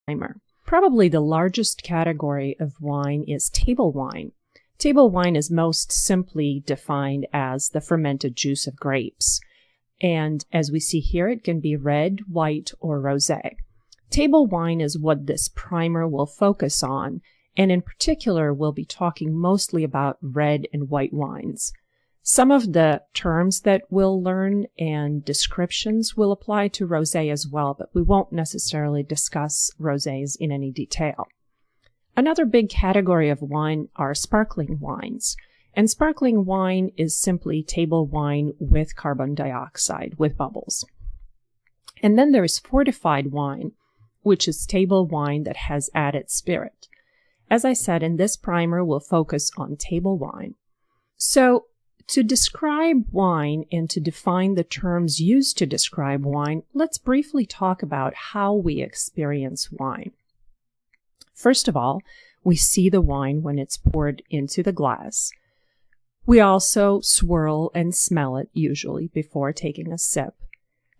primer. Probably the largest category of wine is table wine. Table wine is most simply defined as the fermented juice of grapes. And as we see here, it can be red, white, or rosé. Table wine is what this primer will focus on, and in particular, we'll be talking mostly about red and white wines. Some of the terms that we'll learn and descriptions will apply to rosé as well, but we won't necessarily discuss rosés in any detail. Another big category of wine are sparkling wines. And sparkling wine is simply table wine with carbon dioxide, with bubbles. And then there's fortified wine, which is table wine that has added spirit. As I said, in this primer, we'll focus on table wine. So, to describe wine and to define the terms used to describe wine, let's briefly talk about how we experience wine. First of all, we see the wine when it's poured into the glass. We also swirl and smell it, usually, before taking a sip.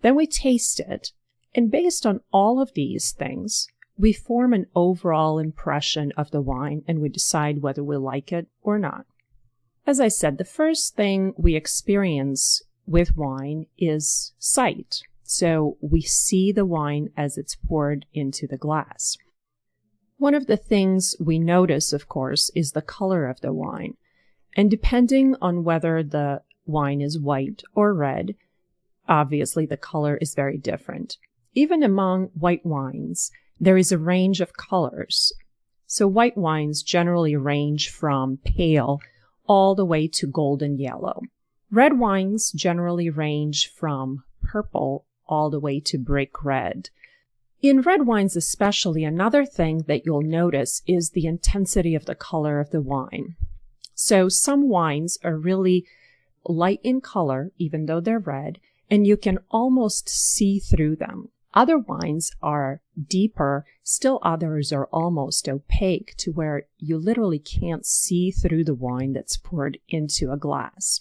Then we taste it, and based on all of these things, we form an overall impression of the wine, and we decide whether we like it or not. As I said, the first thing we experience with wine is sight. So we see the wine as it's poured into the glass. One of the things we notice, of course, is the color of the wine. And depending on whether the wine is white or red, obviously the color is very different. Even among white wines, there is a range of colors. So white wines generally range from pale all the way to golden yellow. Red wines generally range from purple all the way to brick red. In red wines especially, another thing that you'll notice is the intensity of the color of the wine. So some wines are really light in color, even though they're red, and you can almost see through them. Other wines are deeper, still others are almost opaque to where you literally can't see through the wine that's poured into a glass.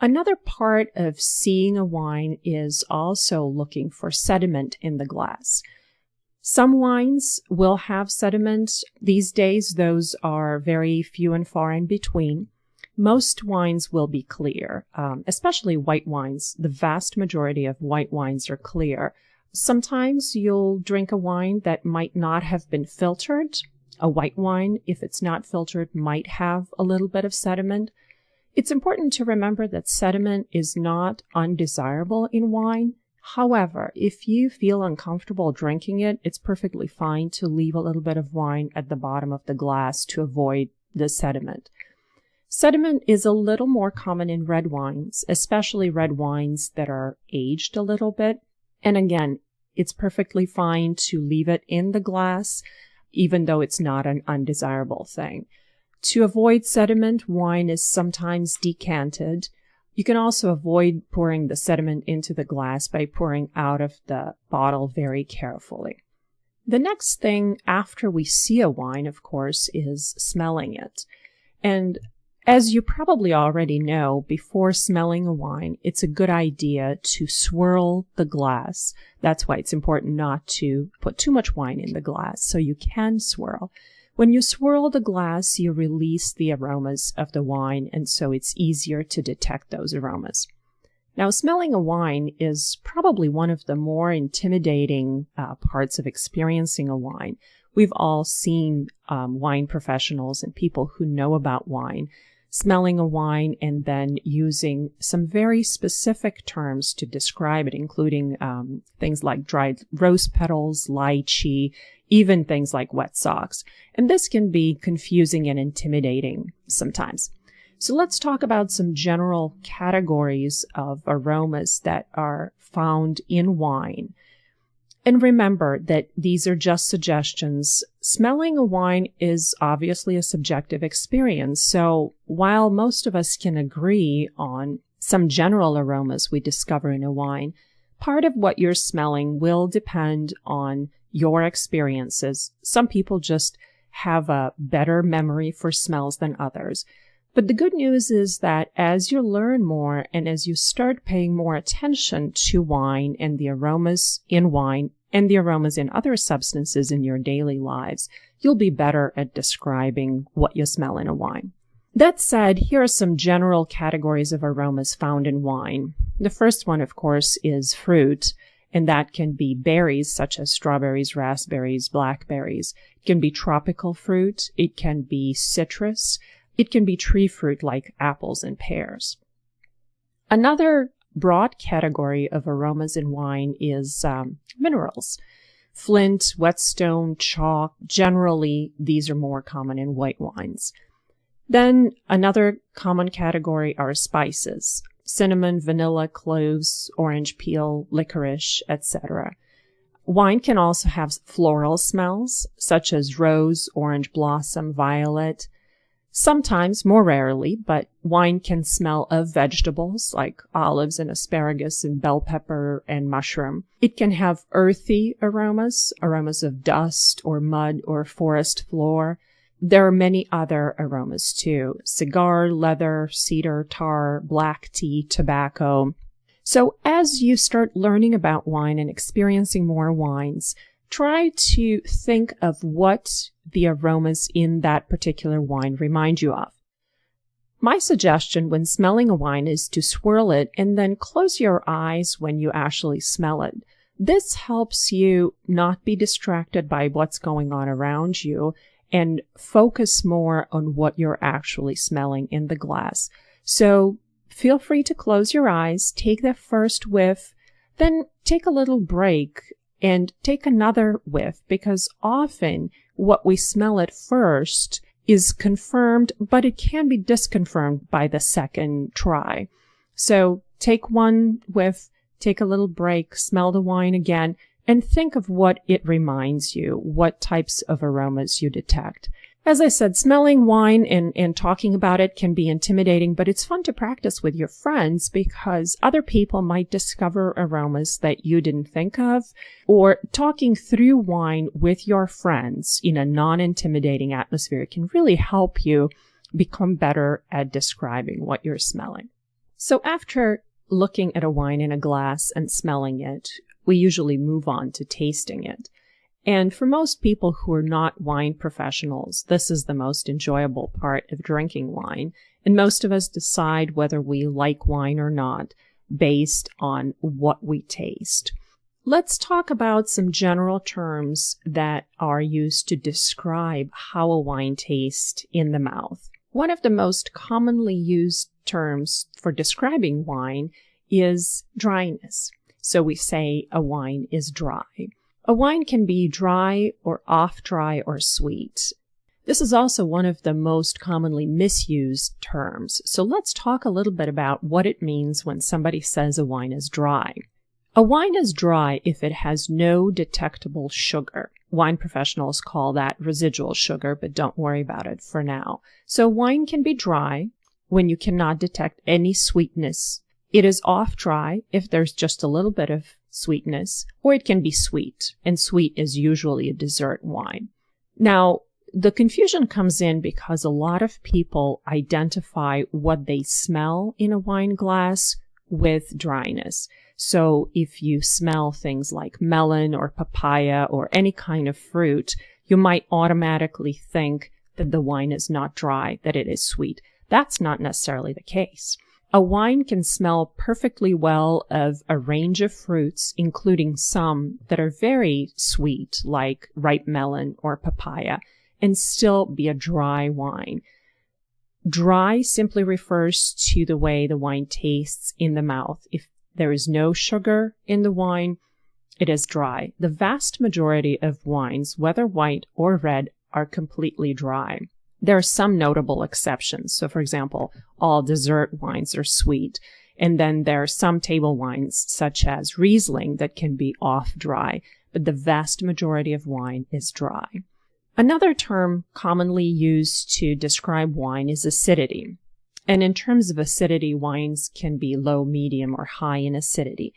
Another part of seeing a wine is also looking for sediment in the glass. Some wines will have sediment. These days, those are very few and far in between. Most wines will be clear, especially white wines. The vast majority of white wines are clear. Sometimes you'll drink a wine that might not have been filtered. A white wine, if it's not filtered, might have a little bit of sediment. It's important to remember that sediment is not undesirable in wine. However, if you feel uncomfortable drinking it, it's perfectly fine to leave a little bit of wine at the bottom of the glass to avoid the sediment. Sediment is a little more common in red wines, especially red wines that are aged a little bit. And again, it's perfectly fine to leave it in the glass, even though it's not an undesirable thing. To avoid sediment, wine is sometimes decanted. You can also avoid pouring the sediment into the glass by pouring out of the bottle very carefully. The next thing after we see a wine, of course, is smelling it. And as you probably already know, before smelling a wine, it's a good idea to swirl the glass. That's why it's important not to put too much wine in the glass, so you can swirl. When you swirl the glass, you release the aromas of the wine, and so it's easier to detect those aromas. Now, smelling a wine is probably one of the more intimidating parts of experiencing a wine. We've all seen wine professionals and people who know about wine smelling a wine and then using some very specific terms to describe it, including things like dried rose petals, lychee, even things like wet socks. And this can be confusing and intimidating sometimes. So let's talk about some general categories of aromas that are found in wine. And remember that these are just suggestions. Smelling a wine is obviously a subjective experience. So while most of us can agree on some general aromas we discover in a wine, part of what you're smelling will depend on your experiences. Some people just have a better memory for smells than others. But the good news is that as you learn more and as you start paying more attention to wine and the aromas in wine and the aromas in other substances in your daily lives, you'll be better at describing what you smell in a wine. That said, here are some general categories of aromas found in wine. The first one, of course, is fruit, and that can be berries such as strawberries, raspberries, blackberries. It can be tropical fruit. It can be citrus. It can be tree fruit like apples and pears. Another broad category of aromas in wine is minerals. Flint, whetstone, chalk. Generally, these are more common in white wines. Then another common category are spices. Cinnamon, vanilla, cloves, orange peel, licorice, etc. Wine can also have floral smells, such as rose, orange blossom, violet. Sometimes, more rarely, but wine can smell of vegetables like olives and asparagus and bell pepper and mushroom. It can have earthy aromas, aromas of dust or mud or forest floor. There are many other aromas too: cigar, leather, cedar, tar, black tea, tobacco. So as you start learning about wine and experiencing more wines, try to think of what the aromas in that particular wine remind you of. My suggestion when smelling a wine is to swirl it and then close your eyes when you actually smell it. This helps you not be distracted by what's going on around you and focus more on what you're actually smelling in the glass. So feel free to close your eyes, take the first whiff, then take a little break and take another whiff, because often what we smell at first is confirmed, but it can be disconfirmed by the second try. So take one whiff, take a little break, smell the wine again, and think of what it reminds you, what types of aromas you detect. As I said, smelling wine and talking about it can be intimidating, but it's fun to practice with your friends because other people might discover aromas that you didn't think of, or talking through wine with your friends in a non-intimidating atmosphere can really help you become better at describing what you're smelling. So after looking at a wine in a glass and smelling it, we usually move on to tasting it. And for most people who are not wine professionals, this is the most enjoyable part of drinking wine. And most of us decide whether we like wine or not based on what we taste. Let's talk about some general terms that are used to describe how a wine tastes in the mouth. One of the most commonly used terms for describing wine is dryness. So we say a wine is dry. A wine can be dry or off-dry or sweet. This is also one of the most commonly misused terms. So let's talk a little bit about what it means when somebody says a wine is dry. A wine is dry if it has no detectable sugar. Wine professionals call that residual sugar, but don't worry about it for now. So wine can be dry when you cannot detect any sweetness. It is off-dry if there's just a little bit of sweetness, or it can be sweet, and sweet is usually a dessert wine. Now, the confusion comes in because a lot of people identify what they smell in a wine glass with dryness. So if you smell things like melon or papaya or any kind of fruit, you might automatically think that the wine is not dry, that it is sweet. That's not necessarily the case. A wine can smell perfectly well of a range of fruits, including some that are very sweet, like ripe melon or papaya, and still be a dry wine. Dry simply refers to the way the wine tastes in the mouth. If there is no sugar in the wine, it is dry. The vast majority of wines, whether white or red, are completely dry. There are some notable exceptions. So, for example, all dessert wines are sweet. And then there are some table wines, such as Riesling, that can be off-dry. But the vast majority of wine is dry. Another term commonly used to describe wine is acidity. And in terms of acidity, wines can be low, medium, or high in acidity.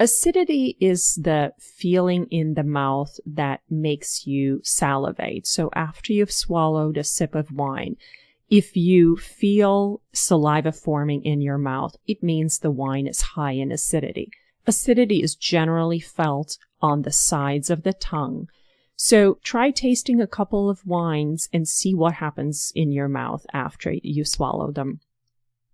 Acidity is the feeling in the mouth that makes you salivate. So after you've swallowed a sip of wine, if you feel saliva forming in your mouth, it means the wine is high in acidity. Acidity is generally felt on the sides of the tongue. So try tasting a couple of wines and see what happens in your mouth after you swallow them.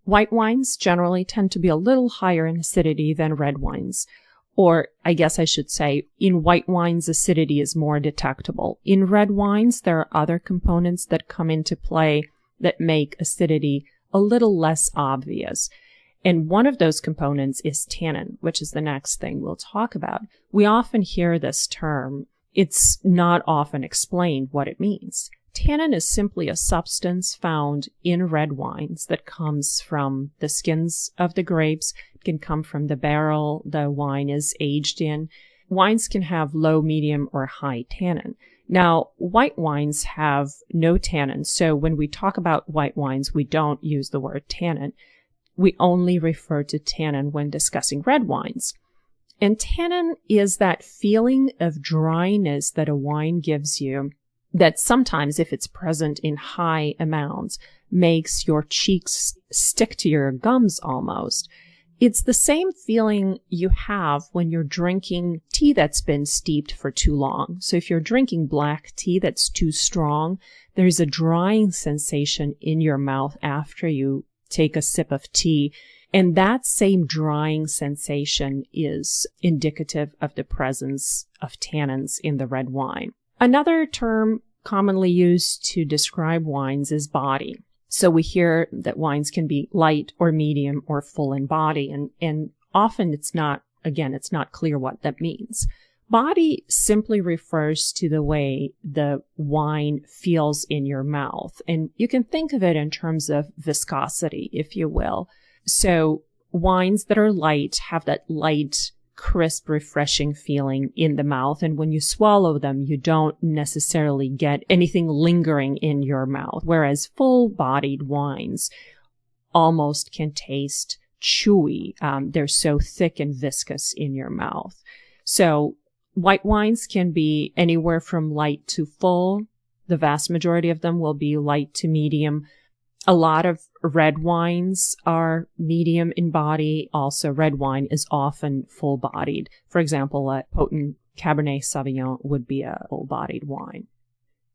White wines generally tend to be a little higher in acidity than red wines. Or I guess I should say, in white wines, acidity is more detectable. In red wines, there are other components that come into play that make acidity a little less obvious. And one of those components is tannin, which is the next thing we'll talk about. We often hear this term. It's not often explained what it means. Tannin is simply a substance found in red wines that comes from the skins of the grapes. It can come from the barrel the wine is aged in. Wines can have low, medium, or high tannin. Now, white wines have no tannin, so when we talk about white wines, we don't use the word tannin. We only refer to tannin when discussing red wines. And tannin is that feeling of dryness that a wine gives you that sometimes, if it's present in high amounts, makes your cheeks stick to your gums almost. It's the same feeling you have when you're drinking tea that's been steeped for too long. So if you're drinking black tea that's too strong, there's a drying sensation in your mouth after you take a sip of tea. And that same drying sensation is indicative of the presence of tannins in the red wine. Another term commonly used to describe wines is body. So we hear that wines can be light or medium or full in body, and often it's not clear what that means. Body simply refers to the way the wine feels in your mouth, and you can think of it in terms of viscosity, if you will. So wines that are light have that light, crisp, refreshing feeling in the mouth. And when you swallow them, you don't necessarily get anything lingering in your mouth. Whereas full-bodied wines almost can taste chewy. They're so thick and viscous in your mouth. So white wines can be anywhere from light to full. The vast majority of them will be light to medium. A lot of red wines are medium in body. Also, red wine is often full-bodied. For example, a potent Cabernet Sauvignon would be a full-bodied wine.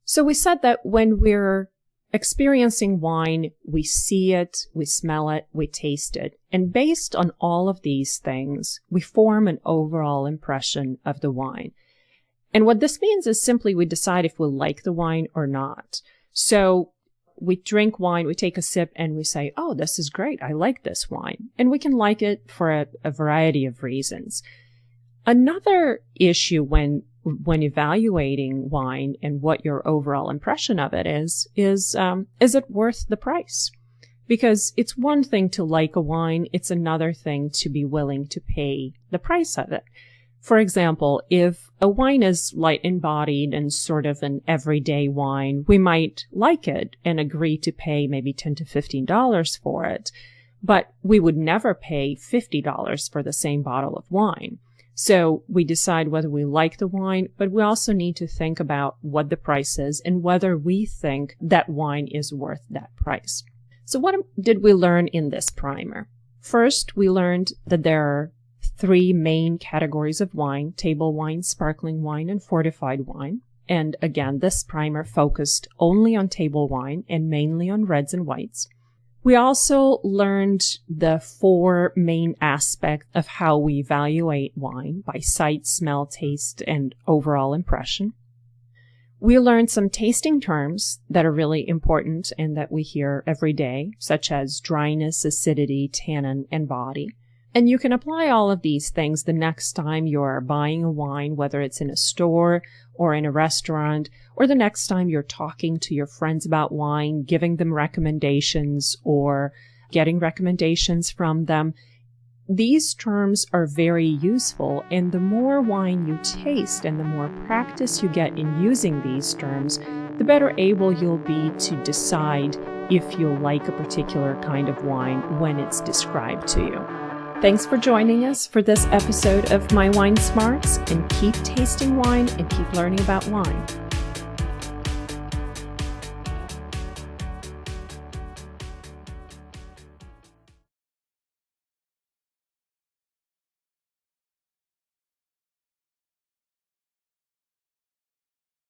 So we said that when we're experiencing wine, we see it, we smell it, we taste it. And based on all of these things, we form an overall impression of the wine. And what this means is simply we decide if we like the wine or not. So we drink wine, we take a sip, and we say, oh, this is great. I like this wine. And we can like it for a variety of reasons. Another issue when evaluating wine and what your overall impression of it is it worth the price? Because it's one thing to like a wine, it's another thing to be willing to pay the price of it. For example, if a wine is light-embodied and sort of an everyday wine, we might like it and agree to pay maybe $10 to $15 for it, but we would never pay $50 for the same bottle of wine. So we decide whether we like the wine, but we also need to think about what the price is and whether we think that wine is worth that price. So what did we learn in this primer? First, we learned that there are 3 main categories of wine: table wine, sparkling wine, and fortified wine. And again, this primer focused only on table wine and mainly on reds and whites. We also learned the 4 main aspects of how we evaluate wine: by sight, smell, taste, and overall impression. We learned some tasting terms that are really important and that we hear every day, such as dryness, acidity, tannin, and body. And you can apply all of these things the next time you're buying a wine, whether it's in a store or in a restaurant, or the next time you're talking to your friends about wine, giving them recommendations or getting recommendations from them. These terms are very useful, and the more wine you taste and the more practice you get in using these terms, the better able you'll be to decide if you'll like a particular kind of wine when it's described to you. Thanks for joining us for this episode of My Wine Smarts, and keep tasting wine and keep learning about wine.